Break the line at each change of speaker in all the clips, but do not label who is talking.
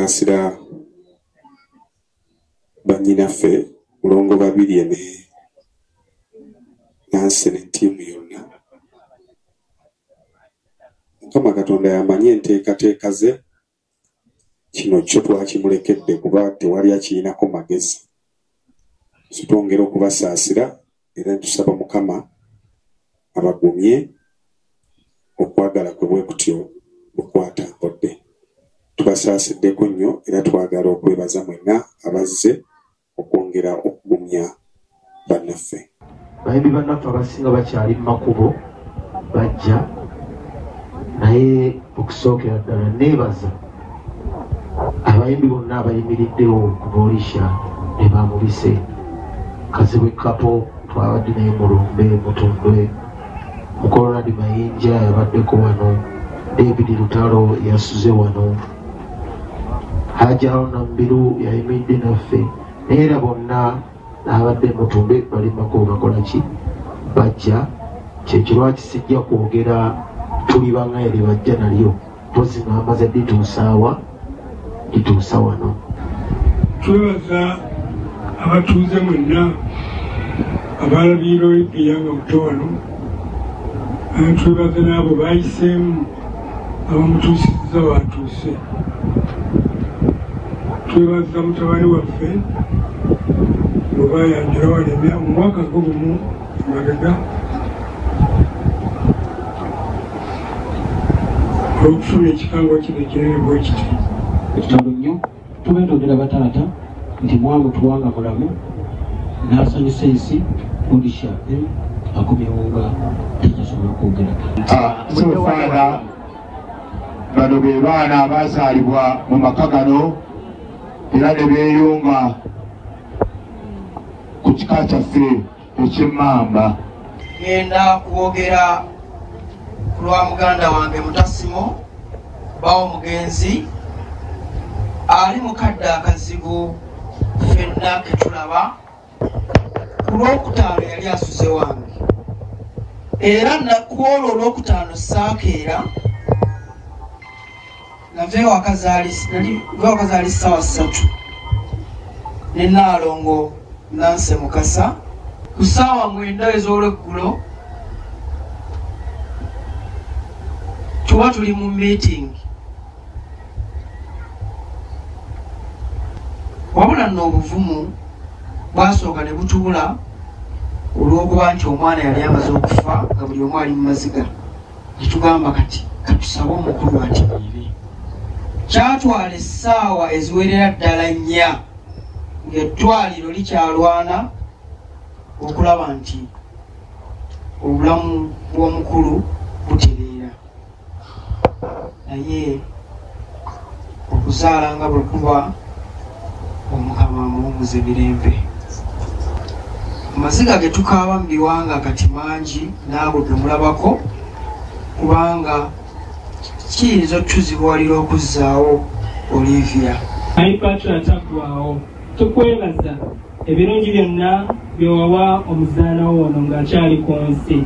okusaasira bannyinaffe mulongo babiri ne Nansi ne ttiimu yonna. Mukama Katonda yamanyi enteekateeka ze, kino kyo twakimulekedde kuba tewali akirinako magezi. Twongera okubasaasira era tusaba Mukama abagumye okwagala kwe bwe kutyo bukwatambudde. Tubasaasideko nnyo era twagala okwebaza mwenna abazze okwongera okugumya bannaffe.
Bayimbi bannaffe abasinga bakyali mu makubo bajja, naye okusookera ddala neebaza abayimbi bonna abayimiriddewo ku Bolisha ne bamubise. Kazibwe Kapo twabadde naye Mulumbe, Mutundwe, Mukolonadi Mayinja yabaddeko wano, David Lutalo yasuze wano, Haji Haruna Mbiru yayimiridde naffe, naye era bonna n'abadde Mutumbe bali makubo bakola ki? Bajja. Kyekyo lwaki sijja kwogera tuli bang'aeri bajja nalyo mpozi ng'amaze lituusa wano.
Twebaza abatuuze mwenna abalabira Olympiya nga buto wano. Twebaza n'abo bayiseemu abamutuusizza watuuse. Twebaza mutabani waffe oba yanjira walemya mu mwaka gumu mabega okufuna ekikango kino kinene bwe kiti.
Ekitalo nnyo tugenda ogera bataata nti mwamu tuwanga mulamu n'asanyusa ensi Bolisha akomyewo nga takisobola kwogera.
Sebafaana bano be baana abazaalibwa mu maka gano era ne beeyunga ku kika kyaffe eky'Emmamba.
Ngenda kwogera ku lwa muganda wange Mutasimo bawo mugenzi ali mu kadde akazibu ffenna ke tulaba. Ku lwokutaano yali asuze wange era ku olwo olwokutaano saakeera nave wakazaali ssaawa 3 ne Naalongo Nansi Mukasa ku ssaawa 9 ez'olweggulo tuba tuli mu meeting. Wabula nno obuvumu bwasooka ne butuula olw'okuba nti omwana yali amaze okufa nga buli omu ali mu maziga. Ne tugamba kati katusabe omukulu atimirire. Kyatwala essaawa eziwerera ddala 4 ng'eddwaliro likyalwana okulaba nti obulamu bw'omukulu butereera. Naye okuzaala nga bwe kuba Omukama amuwummuza emirembe. Amaziga ge tukaaba mu biwanga kati mangi naago ge mulabako, kubanga kiyinza otuzibuwalira okuzzaawo Olivia.
Aipatra ataggwaawo. Tukwebaza ebirungi byonna byewawa omuzaana wo ono ng'akyali ku nsi.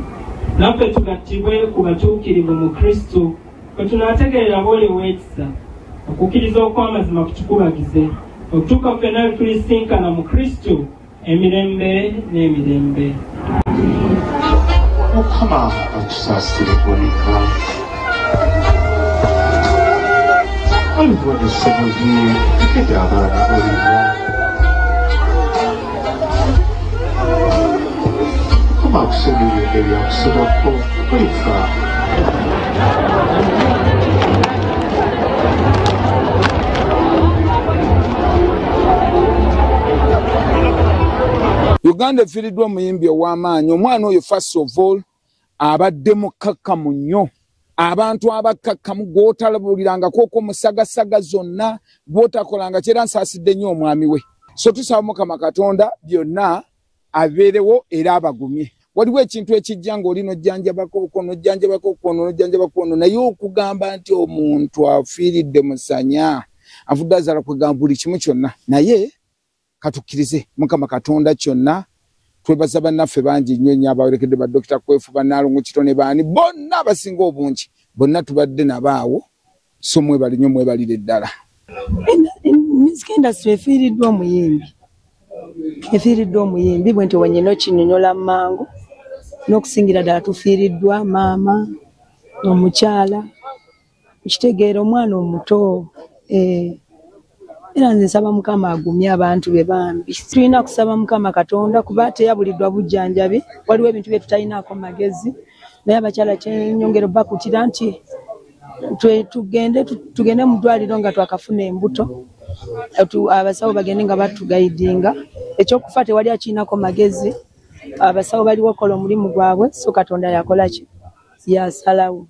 Naffe tugattibwe ku batuukirivu mu Kristo kwe tunaategeerera bw'oliwo ekisa okukkiriza okw'amazima kutukubagize okutuuka ffenna tulisinkana mu Kristo emirembe n'emirembe.
Mukama atusaasire bw'onika olibonesa mugi tekete abaana olina Mukama akusonyiye ebyakusomako olifa.
Uganda efiiriddwa omuyimbi ow'amaanyi. Omwana oyo first of all abadde mukakkamu nnyo. Abantu abakakkamu gw'otalabulirangako omusagasaga zonna gw'otakolanga kyera nsaasidde nnyo omwami we. So tusaba Mukama Katonda byonna abeerewo era abagumye. Waliwo ekintu ekijja ng'oli n'ojjanjabako ono naye okugamba nti omuntu afiiridde musanya avudde azaala kwegamba buli kimu kyonna. Naye katukkirize Mukama Katonda kyonna. Twebaza bannaffe bangi nnyo nnyo abawerekedde ba Dr. Kwefu Bannaalongo Kitone baani bonna abasinga obungi bonna tubadde nabaawo. So mwebalire ddala.
Music industry efiiriddwa omuyimbi bwe nti wenyina okinyonyola mangu n'okusingira ddala tufiiriddwa maama omukyala kitegeera omwana omuto era nze nsaba mukama agumye abantu be bambi tulina kusaba mukama katonda kuba teyabuliddwa bujjanjabi waliwo ebintu bye tutalinaako magezi naye abakyala kyenyongera obbakutira nti tugende mu ddwaliro nga twakafuna embuto abasawo bagende nga batugayidinga ekyokufa tewali akirinako magezi abasawo baliwo kola omulimu gwabwe so katonda yakola ki yasalawo